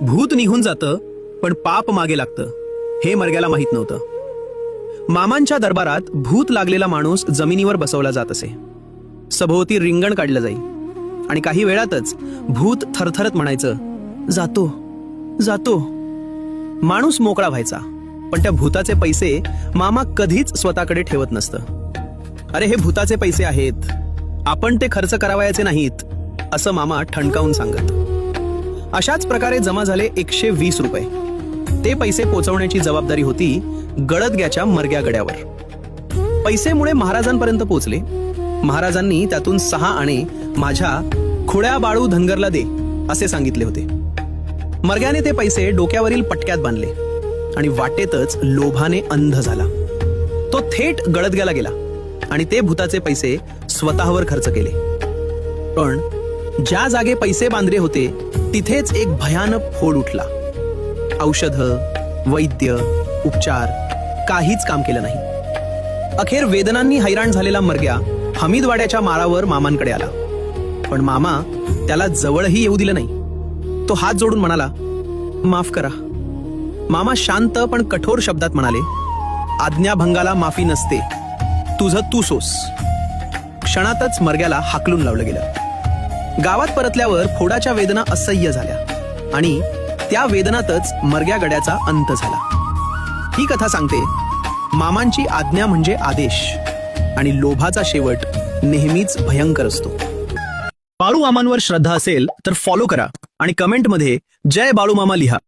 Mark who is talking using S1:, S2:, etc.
S1: भूत निघून जातं पण पाप मागे लागतं हे मर्ग्याला माहित नव्हतं। मामांच्या दरबारात भूत लागलेला माणूस जमिनीवर बसवला जात असे। सभोवती रिंगण काढलं जाई आणि काही वेळातच भूत थरथरत म्हणायचं, जातो जातो। माणूस मोकळा व्हायचा, पण त्या भूताचे पैसे मामा कधीच स्वतःकडे ठेवत नसतं। अरे हे भूताचे पैसे आहेत, आपण ते खर्च करावयाचे नाहीत असं मामा ठणकावून सांगत। अशाच प्रकारे जमा झाले 120 रुपये। ते पैसे पोचवण्याची जबाबदारी होती गडदग्याच्या मर्ग्यागड्यावर। पैसेमुळे महाराजांपर्यंत पोचले। महाराजांनी त्यातून 6 आणे माझ्या खुळ्या बाळू धनगरला दे असे सांगितले होते। मर्ग्याने ते पैसे डोक्यावरील पटक्यात बांधले आणि वाटेतच लोभाने अंध झाला। तो थेट गडदग्याला गेला आणि ते भूताचे पैसे स्वतःवर खर्च केले। पण ज्या जागे पैसे बांधले होते तिथेच एक भयानक फोड उठला। औषध, वैद्य, उपचार काहीच काम केलं नाही। अखेर वेदनांनी हैराण झालेला मर्ग्या हमीदवाड्याच्या माळावर मामांकडे आला, पण मामा त्याला जवळही येऊ दिलं नाही। तो हात जोडून म्हणाला, माफ करा। मामा शांत पण कठोर शब्दात म्हणाले, आज्ञाभंगाला माफी नसते, तुझं तू सोस। क्षणातच मर्ग्याला हाकलून लावलं गेलं। गावात परतल्यावर फोडाच्या वेदना असह्य झाल्या आणि त्या वेदनातच मर्ग्या गड्याचा अंत झाला। ही कथा सांगते, मामांची आज्ञा म्हणजे आदेश आणि लोभाचा शेवट नेहमीच भयंकर असतो। बाळू मामांवर श्रद्धा असेल तर फॉलो करा आणि कमेंटमध्ये जय बाळू मामा लिहा।